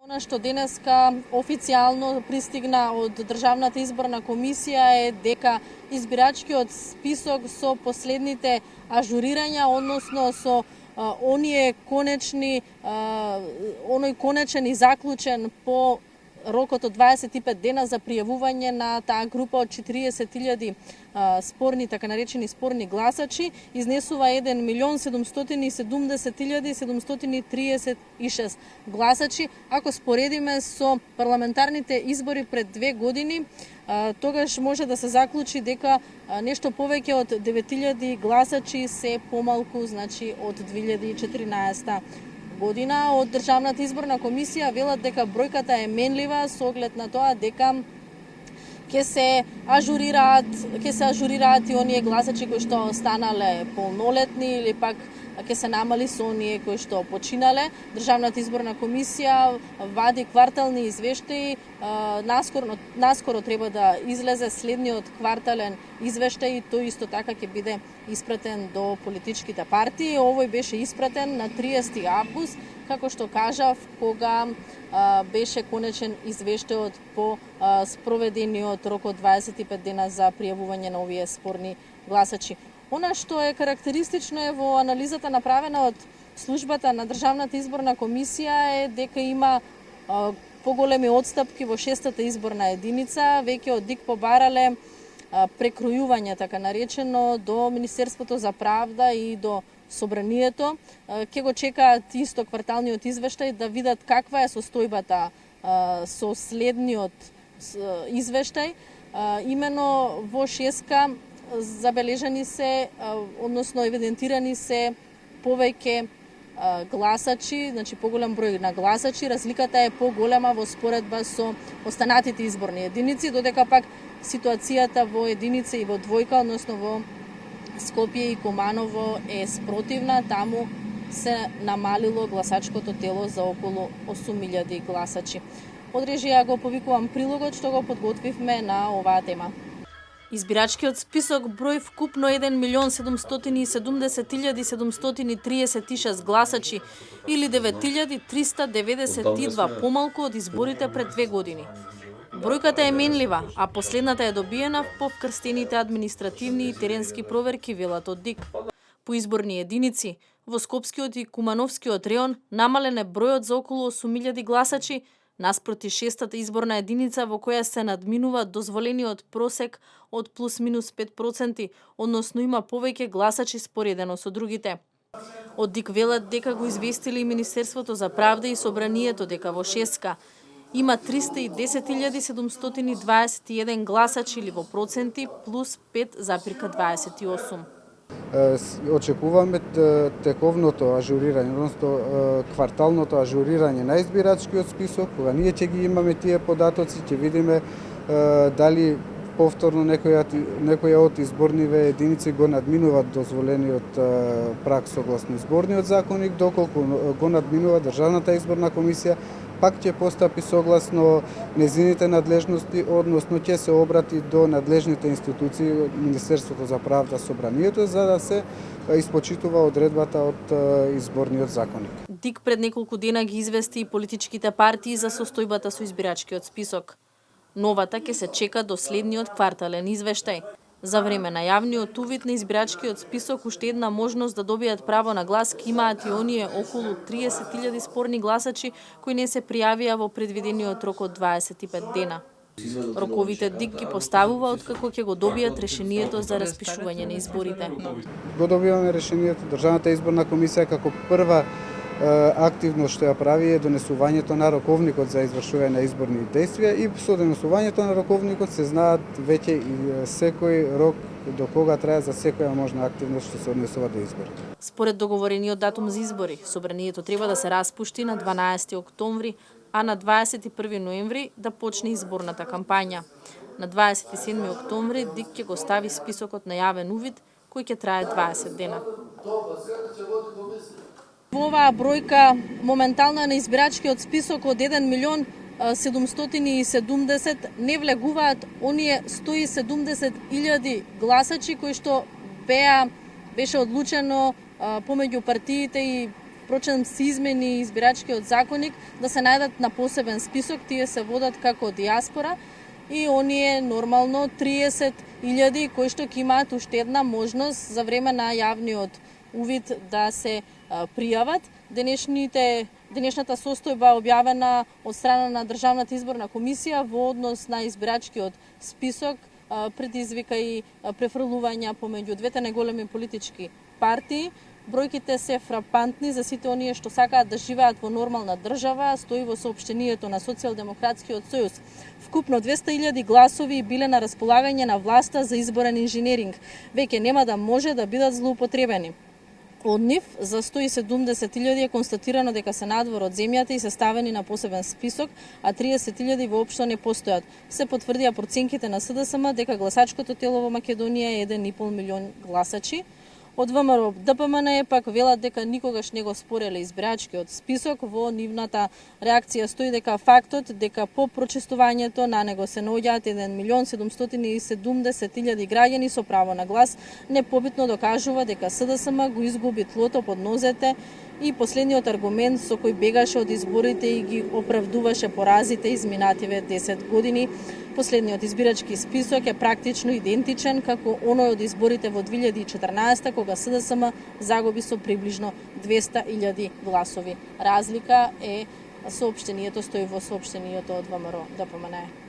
Она што денеска официјално пристигна од Државната изборна комисија е дека избирачкиот список со последните ажурирања, односно со оној конечен и заклучен по рокот од 25 дена за пријавување на таа група од 40.000 спорни, така наречени спорни гласачи, изнесува 1.770.736 гласачи. Ако споредиме со парламентарните избори пред 2 години, тогаш може да се заклучи дека нешто повеќе од 9.000 гласачи се помалку, значи од 2014 година. Од Државната изборна комисија велат дека бројката е менлива со оглед на тоа дека ќе се ажурираат и оние гласачи кои што станале полнолетни или пак ќе се намали со оние кои што починале. Државната изборна комисија вади квартални извештаи. Наскоро треба да излезе следниот квартален извештај и тој исто така ќе биде испратен до политичките партии. Овој беше испратен на 30 август, како што кажав, кога беше конечен извештајот по спроведениот рок од 25 дена за пријавување на овие спорни гласачи. Она што е карактеристично е во анализата направена од службата на Државната изборна комисија е дека има поголеми отстапки во 6-та изборна единица. Веќе од ДИК побарале прекројување, така наречено, до Министерството за правда и до Собранието. Ке го чекаат исто кварталниот извештај да видат каква е состојбата со следниот извештај. Имено во 6-ка забележани се, односно евидентирани се повеќе гласачи, значи поголем број на гласачи. Разликата е поголема во споредба со останатите изборни единици, додека пак ситуацијата во единица и во двојка, односно во Скопје и Куманово е спротивна. Таму се намалило гласачкото тело за околу 8.000 гласачи. Од режија го повикувам прилогот што го подготвивме на оваа тема. Избирачкиот список број вкупно 1.770.736 гласачи или 9.392 помалку од изборите пред 2 години. Бројката е менлива, а последната е добиена по вкрстените административни и теренски проверки, велат од ДИК. По изборни единици, во Скопскиот и Кумановскиот реон намален е бројот за околу 8.000 гласачи, наспроти 6-та изборна единица во која се надминува дозволениот просек од плюс-минус 5%, односно има повеќе гласачи споредено со другите. Од ДИК велат дека го известили Министерството за правда и Собранието дека во 6-ка има 310.721 гласачи или во проценти плюс 5,28. Очекуваме тековното ажурирање, односно кварталното ажурирање на избирачкиот список, кога ние ќе ги имаме тие податоци, ќе видиме дали повторно некоја од изборниве единици го надминуваат дозволениот праг согласно изборниот законник, доколку го надминува Државната изборна комисија, пак ќе постапи согласно незините надлежности, односно ќе се обрати до надлежните институции, Министерството за правда, Собранието, за да се испочитува одредбата од изборниот законник. ДИК пред неколку дена ги извести и политичките партии за состојбата со избирачкиот список. Новата ќе се чека до следниот квартален извештај. За време на јавниот увид на избирачкиот список уште една можност да добијат право на глас имаат и оние околу 30.000 спорни гласачи кои не се пријавија во предвидениот рок од 25 дена. Роковите ДИК ги поставува откако ќе го добијат решението за распишување на изборите. Го добиваме решението, Државната изборна комисија како прва активно што ја прави е донесувањето на роковникот за извршување на изборни дејствија и со донесувањето на роковникот се знаат веќе и секој рок до кога трае за секоја можна активност што се однесува до избори. Според договорениот датум за избори, Собранието треба да се распушти на 12 октомври, а на 21 ноември да почне изборната кампања. На 27 октомври ДИК ќе го стави списокот на јавен увид кој ќе трае 20 дена. Во оваа бројка моментално на избирачкиот список од 1.770.000 не влегуваат оние 170.000 гласачи кои што беше одлучено помеѓу партиите и впрочем се измени избирачкиот законник да се најдат на посебен список, тие се водат како диаспора и оние нормално 30.000 кои што ќе имаат уште една можност за време на јавниот увид да се пријават. Денешната состојба објавена од страна на Државната изборна комисија во однос на избирачкиот список предизвика и префрлувања помеѓу двете најголеми политички партии. Бројките се фрапантни за сите оние што сакаат да живеат во нормална држава, стои во соопштението на Социјалдемократскиот сојуз. Вкупно 200.000 гласови биле на располагање на власта за изборен инженеринг. Веќе нема да може да бидат злоупотребени. Од нив за 170.000 е констатирано дека се надвор од земјата и се ставени на посебен список, а 30.000 воопшто не постојат. Се потврдија проценките на СДСМ дека гласачкото тело во Македонија е 1,5 милион гласачи. Од ВМРО ДПМН пак велат дека никогаш не го спореле избирачкиот список. Во нивната реакција стои дека фактот дека по прочестувањето на него се наоѓаат 1.770.000 граѓани со право на глас непобитно докажува дека СДСМ го изгуби тлото под нозете и последниот аргумент со кој бегаше од изборите и ги оправдуваше поразите изминативе 10 години. Последниот избирачки список е практично идентичен како оној од изборите во 2014 кога СДСМ загуби со приближно 200.000 гласови. Разлика е соопштението, стои во соопштението од ВМРО ДПМН.